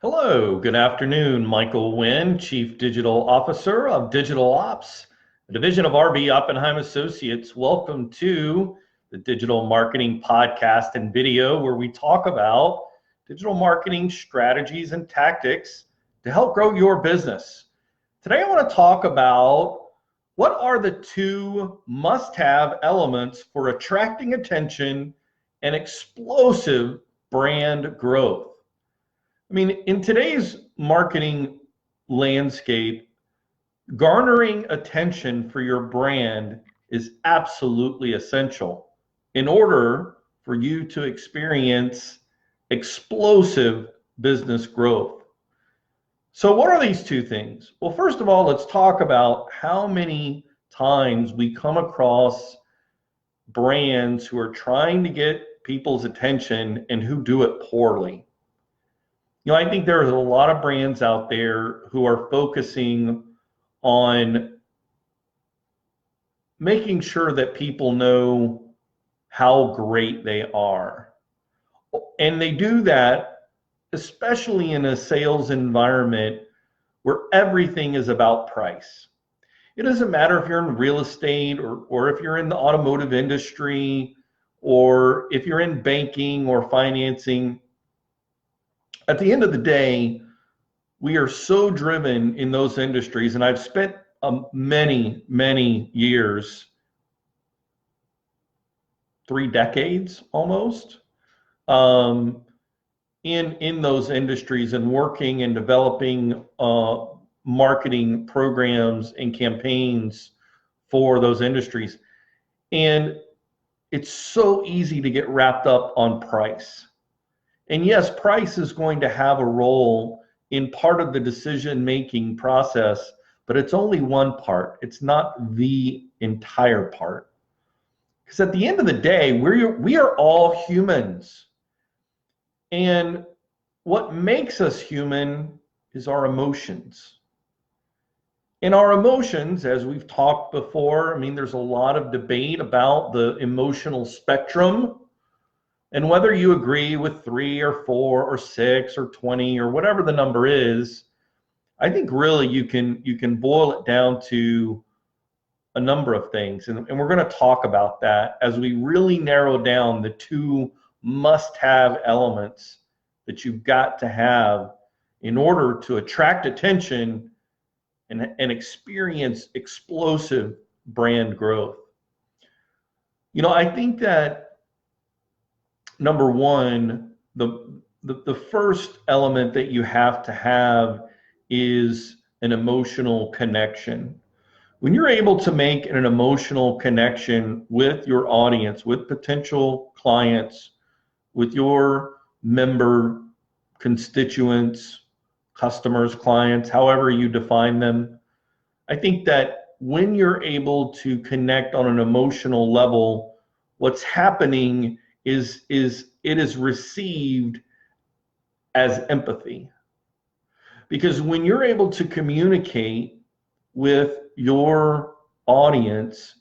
Hello, good afternoon. Michael Wynn, Chief Digital Officer of Digital Ops, a division of RB Oppenheim Associates. Welcome to the Digital Marketing Podcast and video, where we talk about digital marketing strategies and tactics to help grow your business. Today, I want to talk about what are the two must-have elements for attracting attention and explosive brand growth. I mean, in today's marketing landscape, garnering attention for your brand is absolutely essential in order for you to experience explosive business growth. So what are these two things? Well, first of all, let's talk about how many times we come across brands who are trying to get people's attention and who do it poorly. I think there's a lot of brands out there who are focusing on making sure that people know how great they are. And they do that, especially in a sales environment where everything is about price. It doesn't matter if you're in real estate or if you're in the automotive industry or if you're in banking or financing. At the end of the day, we are so driven in those industries, and I've spent many years, 3 decades almost, in those industries and working and developing marketing programs and campaigns for those industries. And it's so easy to get wrapped up on price. And yes, price is going to have a role in part of the decision-making process, but it's only one part. It's not the entire part. Because at the end of the day, we are all humans. And what makes us human is our emotions. And our emotions, as we've talked before, I mean, there's a lot of debate about the emotional spectrum. And whether you agree with 3 or 4 or 6 or 20 or whatever the number is, I think really you can boil it down to a number of things. And we're going to talk about that as we really narrow down the two must-have elements that you've got to have in order to attract attention and experience explosive brand growth. I think that number one, the first element that you have to have is an emotional connection. When you're able to make an emotional connection with your audience, with potential clients, with your member constituents, customers, clients, however you define them, I think that when you're able to connect on an emotional level, what's happening is it is received as empathy. Because when you're able to communicate with your audience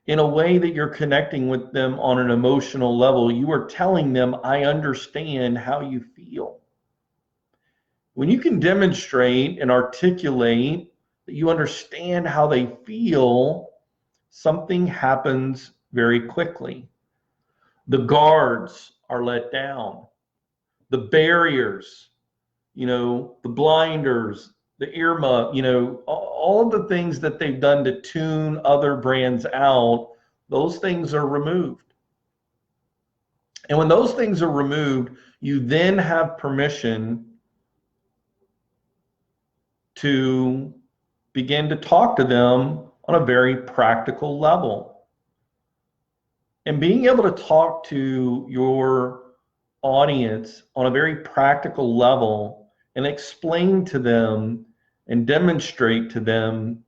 in a way that you're connecting with them on an emotional level, you are telling them, I understand how you feel. When you can demonstrate and articulate that you understand how they feel, something happens very quickly. The guards are let down. The barriers, the blinders, the earmuff, all of the things that they've done to tune other brands out, those things are removed. And when those things are removed, you then have permission to begin to talk to them on a very practical level. And being able to talk to your audience on a very practical level and explain to them and demonstrate to them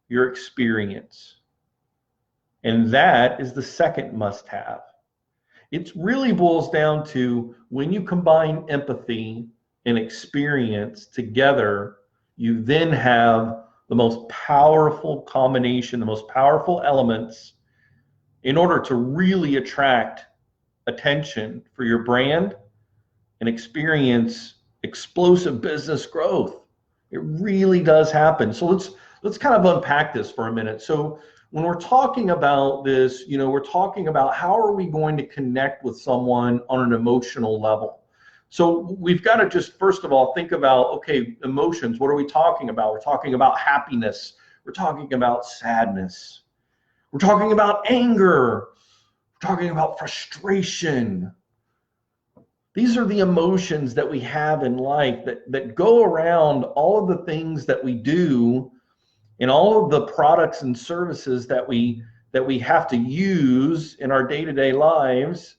your experience. And that is the second must-have. It really boils down to when you combine empathy and experience together, you then have the most powerful combination, the most powerful elements in order to really attract attention for your brand and experience explosive business growth. It really does happen. So let's kind of unpack this for a minute. So when we're talking about this, we're talking about how are we going to connect with someone on an emotional level. So we've got to just, first of all, think about, okay, emotions, what are we talking about? We're talking about happiness. We're talking about sadness. We're talking about anger. We're talking about frustration. These are the emotions that we have in life that go around all of the things that we do and all of the products and services that we have to use in our day-to-day lives.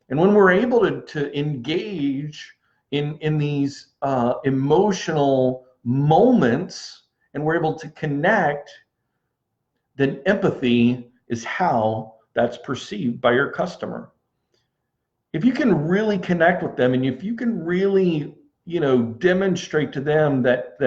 And when we're able to engage in these emotional moments and we're able to connect, then empathy is how that's perceived by your customer. If you can really connect with them and if you can really, demonstrate to them that,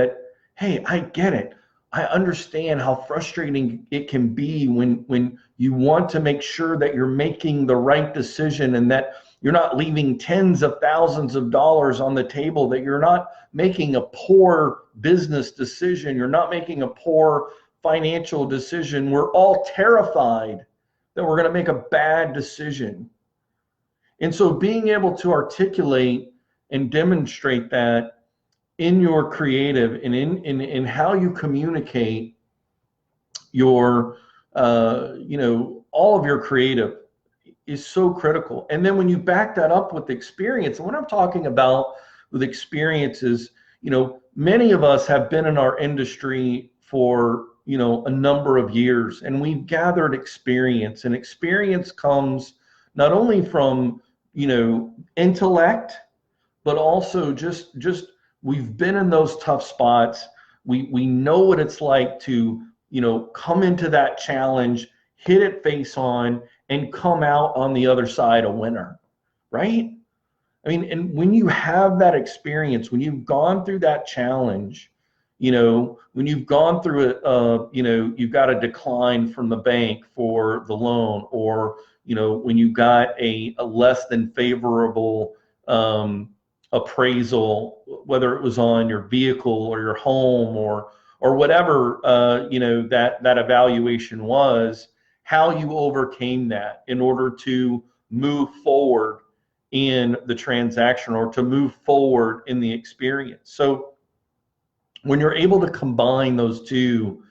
hey, I get it. I understand how frustrating it can be when you want to make sure that you're making the right decision and that you're not leaving tens of thousands of dollars on the table, that you're not making a poor business decision, you're not making a poor financial decision. We're all terrified that we're going to make a bad decision. And so being able to articulate and demonstrate that in your creative and in how you communicate your, all of your creative is so critical. And then when you back that up with experience, and what I'm talking about with experiences, many of us have been in our industry for, a number of years, and we've gathered experience, and experience comes not only from, intellect, but also just we've been in those tough spots. We know what it's like to, come into that challenge, hit it face on, and come out on the other side a winner, right? I mean, and when you have that experience, when you've gone through that challenge, when you've gone through it, you've got a decline from the bank for the loan, or, when you got a less than favorable appraisal, whether it was on your vehicle or your home or whatever, that evaluation was, how you overcame that in order to move forward in the transaction or to move forward in the experience. So when you're able to combine those two,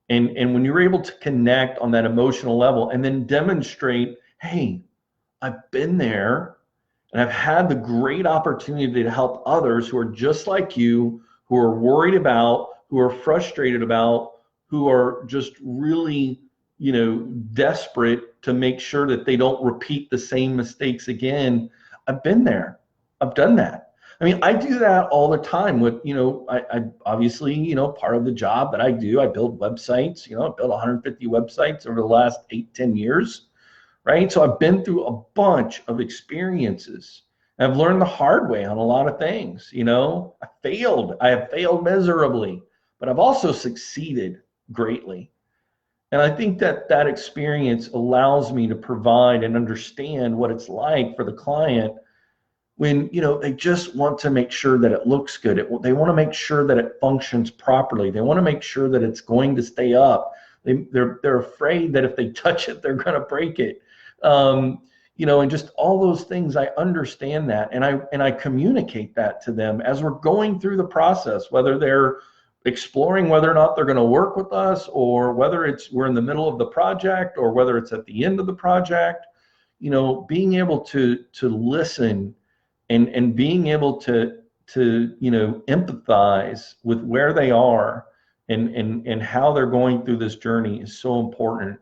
and when you're able to connect on that emotional level and then demonstrate, hey, I've been there and I've had the great opportunity to help others who are just like you, who are worried about, who are frustrated about, who are just really, desperate to make sure that they don't repeat the same mistakes again. I've been there. I've done that. I mean, I do that all the time with, I obviously, part of the job that I do, I build websites, I built 150 websites over the last 8-10 years, right? So I've been through a bunch of experiences. I've learned the hard way on a lot of things, I have failed miserably, but I've also succeeded greatly. And I think that experience allows me to provide and understand what it's like for the client when, they just want to make sure that it looks good. They want to make sure that it functions properly. They want to make sure that it's going to stay up. They're afraid that if they touch it, they're going to break it. And just all those things, I understand that. And I communicate that to them as we're going through the process, whether they're exploring whether or not they're going to work with us, or whether we're in the middle of the project, or whether it's at the end of the project. Being able to listen and being able to empathize with where they are and how they're going through this journey is so important.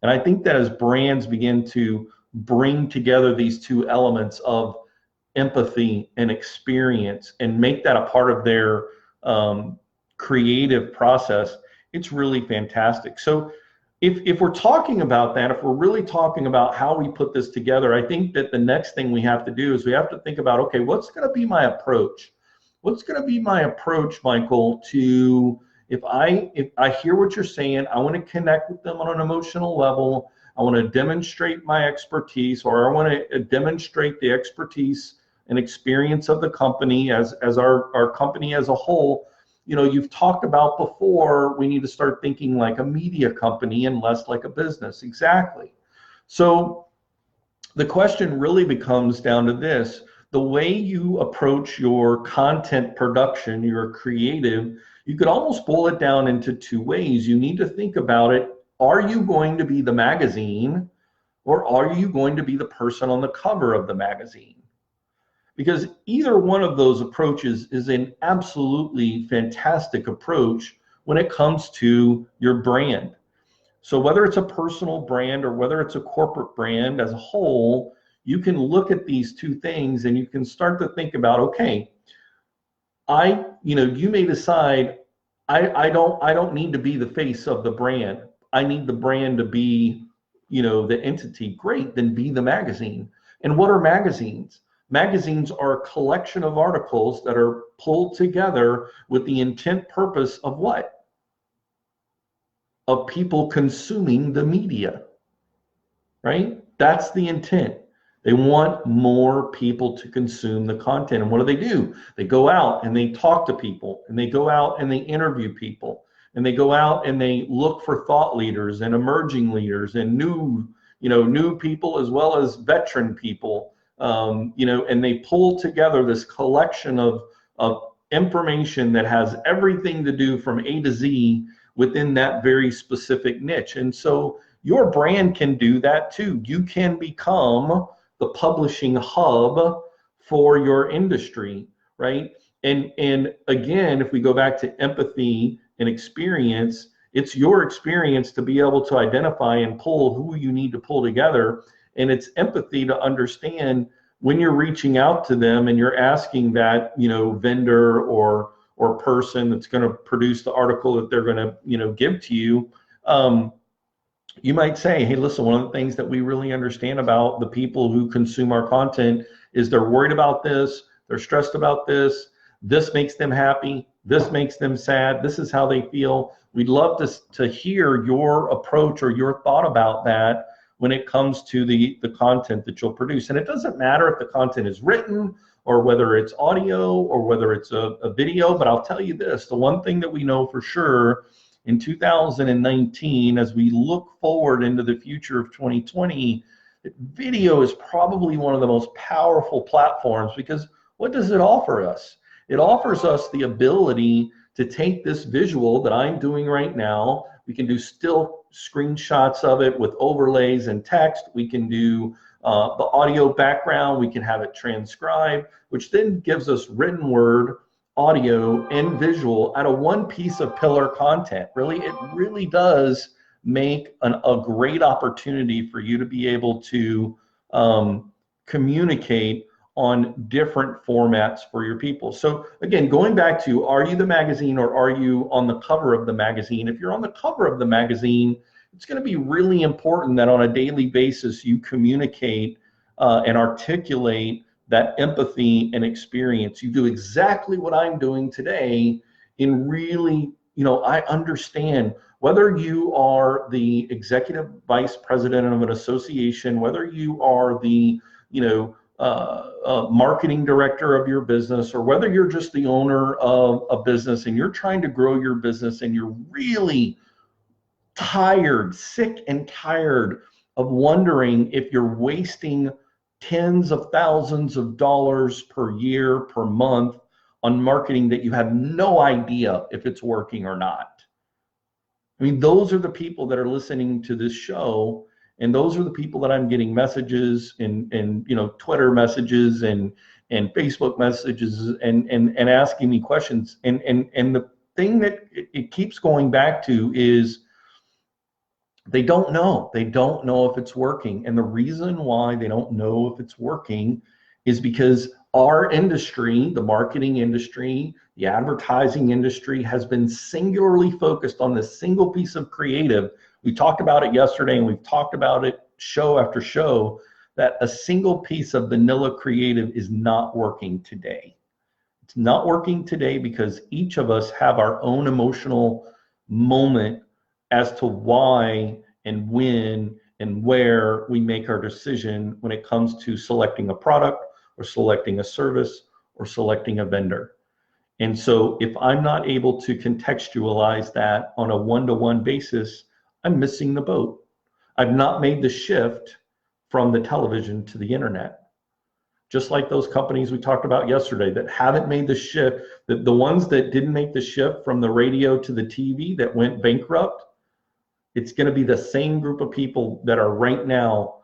And I think that as brands begin to bring together these two elements of empathy and experience and make that a part of their creative process, it's really fantastic. So if we're talking about that, if we're really talking about how we put this together, I think that the next thing we have to do is we have to think about, okay, what's going to be my approach? What's going to be my approach, Michael, to if I hear what you're saying, I want to connect with them on an emotional level. I want to demonstrate my expertise, or I want to demonstrate the expertise and experience of the company as our company as a whole. You know, you've talked about before, we need to start thinking like a media company and less like a business. Exactly. So the question really becomes down to this: the way you approach your content production, your creative, you could almost boil it down into two ways. You need to think about it. Are you going to be the magazine, or are you going to be the person on the cover of the magazine? Because either one of those approaches is an absolutely fantastic approach when it comes to your brand. So whether it's a personal brand or whether it's a corporate brand as a whole, you can look at these two things and you can start to think about, okay, you may decide I don't need to be the face of the brand. I need the brand to be, the entity. Great, then be the magazine. And what are magazines? Magazines are a collection of articles that are pulled together with the intent purpose of what? Of people consuming the media, right? That's the intent. They want more people to consume the content. And what do? They go out and they talk to people, and they go out and they interview people, and they go out and they look for thought leaders and emerging leaders and new people as well as veteran people, and they pull together this collection of information that has everything to do from A to Z within that very specific niche. And so your brand can do that too. You can become the publishing hub for your industry, right? And again, if we go back to empathy and experience, it's your experience to be able to identify and pull who you need to pull together. And it's empathy to understand when you're reaching out to them and you're asking that, vendor or person that's going to produce the article that they're going to, give to you. You might say, hey, listen, one of the things that we really understand about the people who consume our content is they're worried about this, they're stressed about this makes them happy, this makes them sad, this is how they feel. We'd love to hear your approach or your thought about that when it comes to the content that you'll produce. And it doesn't matter if the content is written or whether it's audio or whether it's a video, but I'll tell you this, the one thing that we know for sure in 2019, as we look forward into the future of 2020, video is probably one of the most powerful platforms, because what does it offer us? It offers us the ability to take this visual that I'm doing right now. We can do still screenshots of it with overlays and text. We can do the audio background. We can have it transcribed, which then gives us written word, audio, and visual out of one piece of pillar content. It really does make a great opportunity for you to be able to communicate on different formats for your people. So again, going back to, are you the magazine or are you on the cover of the magazine? If you're on the cover of the magazine, it's going to be really important that on a daily basis you communicate and articulate that empathy and experience. You do exactly what I'm doing today in really, I understand whether you are the executive vice president of an association, whether you are the, marketing director of your business, or whether you're just the owner of a business and you're trying to grow your business and you're really sick and tired of wondering if you're wasting tens of thousands of dollars per year, per month on marketing that you have no idea if it's working or not. I mean, those are the people that are listening to this show, and those are the people that I'm getting messages and Twitter messages and Facebook messages and asking me questions. And the thing that it keeps going back to is they don't know. They don't know if it's working. And the reason why they don't know if it's working is because our industry, the marketing industry, the advertising industry, has been singularly focused on this single piece of creative. We talked about it yesterday, and we've talked about it show after show, that a single piece of vanilla creative is not working today. It's not working today because each of us have our own emotional moment as to why and when and where we make our decision when it comes to selecting a product or selecting a service or selecting a vendor. And so if I'm not able to contextualize that on a one-to-one basis, I'm missing the boat. I've not made the shift from the television to the internet. Just like those companies we talked about yesterday that haven't made the shift, the ones that didn't make the shift from the radio to the TV that went bankrupt, it's going to be the same group of people that are right now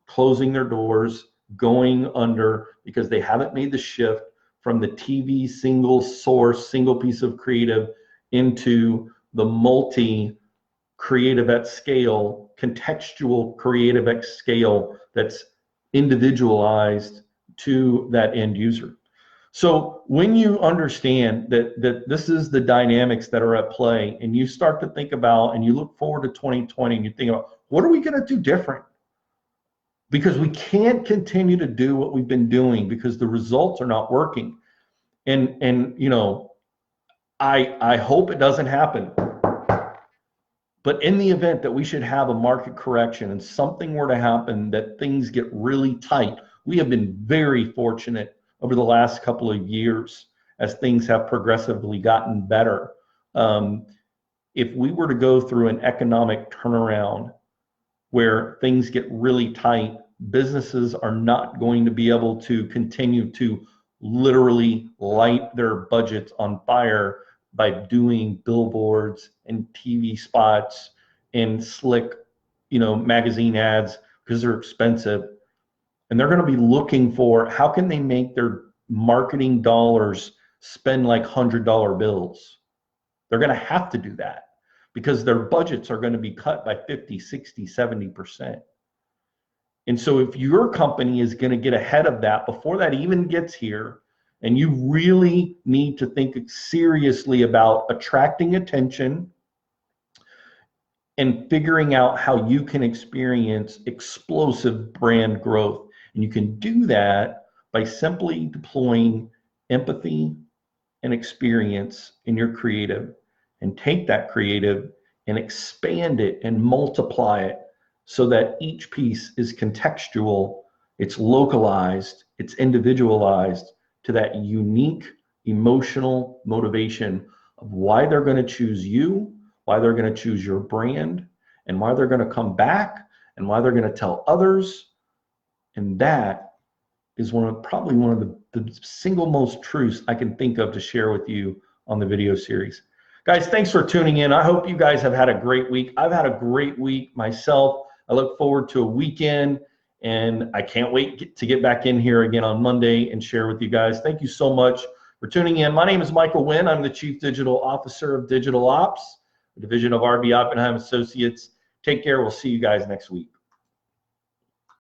closing their doors, going under, because they haven't made the shift from the TV single source, single piece of creative into the multi creative at scale, contextual creative at scale that's individualized to that end user. So when you understand that this is the dynamics that are at play, and you start to think about, and you look forward to 2020, and you think about, what are we going to do different? Because we can't continue to do what we've been doing because the results are not working. And you know, I hope it doesn't happen. But in the event that we should have a market correction and something were to happen that things get really tight, we have been very fortunate over the last couple of years as things have progressively gotten better. If we were to go through an economic turnaround where things get really tight, businesses are not going to be able to continue to literally light their budgets on fire by doing billboards and TV spots and slick, you know, magazine ads, because they're expensive. And they're going to be looking for how can they make their marketing dollars spend like $100 bills. They're going to have to do that because their budgets are going to be cut by 50, 60, 70%. And so if your company is going to get ahead of that before that even gets here, and you really need to think seriously about attracting attention and figuring out how you can experience explosive brand growth. And you can do that by simply deploying empathy and experience in your creative, and take that creative and expand it and multiply it so that each piece is contextual, it's localized, it's individualized to that unique emotional motivation of why they're going to choose you, why they're going to choose your brand, and why they're going to come back, and why they're going to tell others. And that is probably one of the single most truths I can think of to share with you on the video series. Guys, thanks for tuning in. I hope you guys have had a great week. I've had a great week myself. I look forward to a weekend, and I can't wait to get back in here again on Monday and share with you guys. Thank you so much for tuning in. My name is Michael Wynn. I'm the Chief Digital Officer of Digital Ops, a division of RB Oppenheim Associates. Take care. We'll see you guys next week.